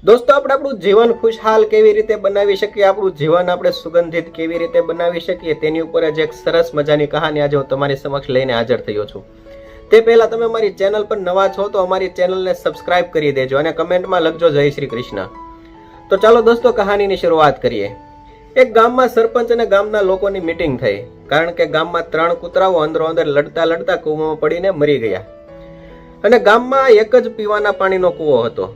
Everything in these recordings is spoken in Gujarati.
દોસ્તો આપણે આપણું જીવન ખુશહાલ કેવી રીતે બનાવી શકીએ, આપણું જીવન આપણે સુગંધિત કેવી રીતે બનાવી શકીએ તેની ઉપર જ એક સરસ મજાની કહાની આજે હું તમારી સમક્ષ લઈને હાજર થયો છું। તે પહેલા તમે અમારી ચેનલ પર નવા છો તો અમારી ચેનલને સબસ્ક્રાઇબ કરી દેજો અને કમેન્ટમાં લખજો જય શ્રી કૃષ્ણ। તો ચાલો દોસ્તો કહાનીની શરૂઆત કરીએ। એક ગામમાં સરપંચ અને ગામના લોકોની મીટિંગ થઈ, કારણ કે ગામમાં 3 કૂતરાઓ અંદરો અંદર લડતા લડતા કૂવામાં પડીને મરી ગયા અને ગામમાં એક જ પીવાના પાણીનો કૂવો હતો।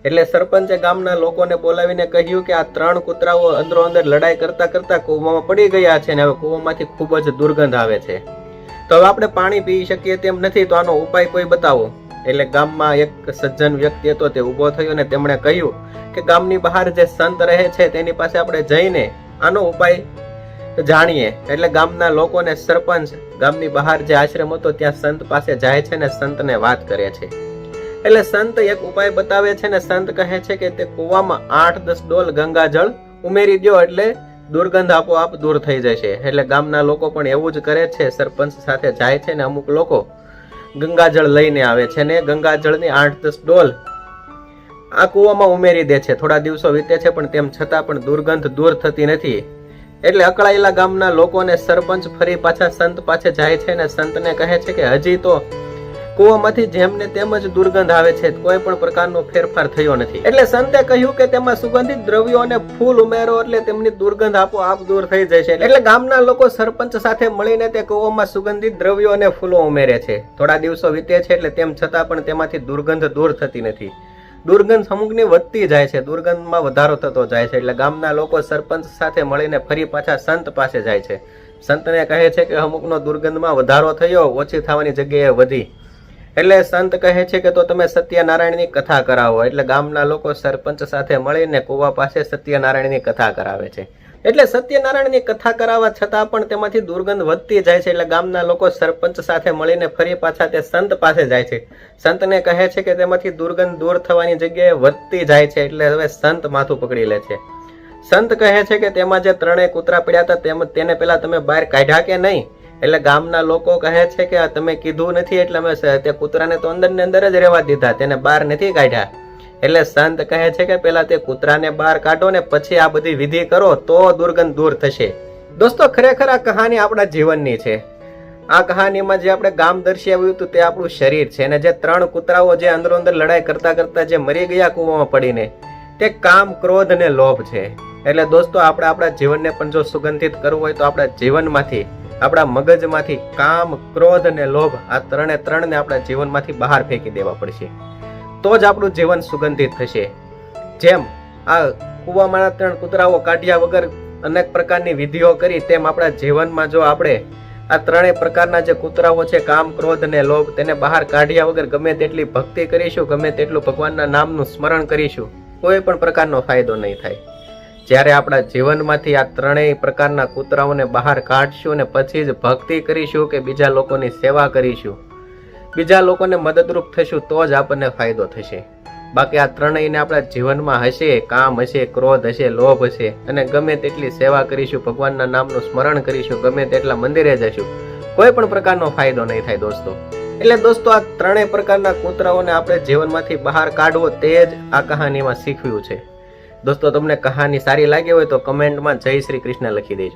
એટલે સરપંચે ગામના લોકોને બોલાવીને કહ્યું કે આ 3 કૂતરાઓ અંદરો અંદર લડાઈ કરતા કરતા કૂવામાં પડી ગયા છે અને હવે કૂવામાંથી ખૂબ જ દુર્ગંધ આવે છે, તો હવે આપણે પાણી પી શકીએ તેમ નથી, તો આનો ઉપાય કોઈ બતાવો। એટલે ગામમાં એક સજ્જન વ્યક્તિ હતો, તે ઊભો થયો અને તેમણે કહ્યું કે ગામની બહાર જે સંત રહે છે તેની પાસે આપણે જઈને આનો ઉપાય જાણીએ। એટલે ગામના લોકોને સરપંચ ગામની બહાર જે આશ્રમ હતો ત્યાં સંત પાસે જાય છે ને સંતને વાત કરે છે। એટલે સંત એક ઉપાય બતાવે છે ને સંત કહે છે કે તે કૂવામાં 8-10 ડોલ ગંગાજળ ઉમેરી દો એટલે દુર્ગંધ આપોઆપ દૂર થઈ જશે। એટલે ગામના લોકો પણ એવું જ કરે છે, સરપંચ સાથે જાય છે ને અમુક લોકો ગંગાજળ લઈને આવે છે ને ગંગાજળની 8-10 ડોલ આ કૂવામાં ઉમેરી દે છે। થોડા દિવસો વીતે છે પણ તેમ છતાં પણ દુર્ગંધ દૂર થતી નથી। એટલે અકળાયેલા ગામના લોકોને સરપંચ ફરી પાછા સંત પાસે જાય છે ને સંતને કહે છે કે હજી તો કૂવામાંથી જેમને તેમ જ દુર્ગંધ આવે છે, કોઈ પણ પ્રકારનો ફેરફાર થયો નથી। એટલે સંતે કહ્યું કે તેમાં સુગંધિત દ્રવ્યો અને ફૂલ ઉમેરો એટલે તેમની દુર્ગંધ આપોઆપ દૂર થઈ જશે। એટલે ગામના લોકો સરપંચ સાથે મળીને તે કૂવામાં સુગંધિત દ્રવ્યો અને ફૂલો ઉમેરે છે। થોડા દિવસો વીતે છે એટલે તેમ છતાં પણ તેમાંથી દુર્ગંધ દૂર થતી નથી। દુર્ગંધ અમુકની વધતી જાય છે, દુર્ગંધમાં વધારો થતો જાય છે। એટલે ગામના લોકો સરપંચ સાથે મળીને ફરી પાછા સંત પાસે જાય છે। સંતને કહે છે કે અમુકનો દુર્ગંધમાં વધારો થયો, ઓછી થવાની જગ્યાએ વધી। એટલે સંત કહે છે કે તો તમે સત્યનારાયણની કથા કરાવો। એટલે ગામના લોકો સરપંચ સાથે મળીને કૂવા પાસે સત્યનારાયણની કથા કરાવે છે। એટલે સત્યનારાયણની કથા કરાવવા છતાં પણ તેમાંથી દુર્ગંધ વધતી જાય છે। એટલે ગામના લોકો સરપંચ સાથે મળીને ફરી પાછા તે સંત પાસે જાય છે। સંતને કહે છે કે તેમાંથી દુર્ગંધ દૂર થવાની જગ્યાએ વધતી જાય છે। એટલે હવે સંત માથું પકડી લે છે। સંત કહે છે કે તેમાં જે 3 કૂતરા પડ્યા હતા તેને પેલા તમે બહાર કાઢ્યા કે નહીં? એટલે ગામના લોકો કહે છે કે તમે કીધું નથી એટલે અમે તે કૂતરાને તો અંદર ને અંદર જ રહેવા દીધા, તેને બહાર નથી કાઢ્યા। એટલે સંત કહે છે કે પેલા તે કૂતરાને બહાર કાઢો ને પછી આ બધી વિધિ કરો તો દુર્ગંધ દૂર થશે। દોસ્તો ખરેખર આ કહાની આપણા જીવનની છે। આ કહાનીમાં જે આપણે ગામ દર્શાવ્યું હતું તે આપણું શરીર છે અને જે 3 કૂતરાઓ જે અંદરો અંદર લડાઈ કરતા કરતા જે મરી ગયા કૂવામાં પડીને, તે કામ, ક્રોધ અને લોભ છે। એટલે દોસ્તો આપણે આપણા જીવનને પણ જો સુગંધિત કરવું હોય તો આપણા જીવનમાંથી, આપણા મગજમાંથી કામ, ક્રોધ અને લોભ આ 3 ને આપણા જીવનમાંથી બહાર ફેંકી દેવા પડશે, તો જ આપણું જીવન સુગંધિત થશે। જેમ આ કૂવામાંના 3 કૂતરાઓ કાઢ્યા વગર અનેક પ્રકારની વિધિઓ કરી, તેમ આપણા જીવનમાં જો આપણે આ 3 પ્રકારના જે કૂતરાઓ છે, કામ, ક્રોધ અને લોભ, તેને બહાર કાઢ્યા વગર ગમે તેટલી ભક્તિ કરીશું, ગમે તેટલું ભગવાનના નામનું સ્મરણ કરીશું, કોઈ પણ પ્રકારનો ફાયદો નહીં થાય। જ્યારે આપણા જીવનમાંથી આ 3 પ્રકારના કૂતરાઓને બહાર કાઢશું અને પછી જ ભક્તિ કરીશું કે બીજા લોકોની સેવા કરીશું, બીજા લોકોને મદદરૂપ થશું, તો જ આપણને ફાયદો થશે। બાકી આ 3ને આપણા જીવનમાં હશે, કામ હશે, ક્રોધ હશે, લોભ હશે અને ગમે તેટલી સેવા કરીશું, ભગવાનના નામનું સ્મરણ કરીશું, ગમે તેટલા મંદિરે જશું, કોઈ પણ પ્રકારનો ફાયદો નહીં થાય દોસ્તો। એટલે દોસ્તો આ 3 પ્રકારના કૂતરાઓને આપણે જીવનમાંથી બહાર કાઢવો તે જ આ કહાનીમાં શીખવ્યું છે। દોસ્તો તમને કહાની સારી લાગી હોય તો કમેન્ટમાં જય શ્રી કૃષ્ણ લખી દેજો।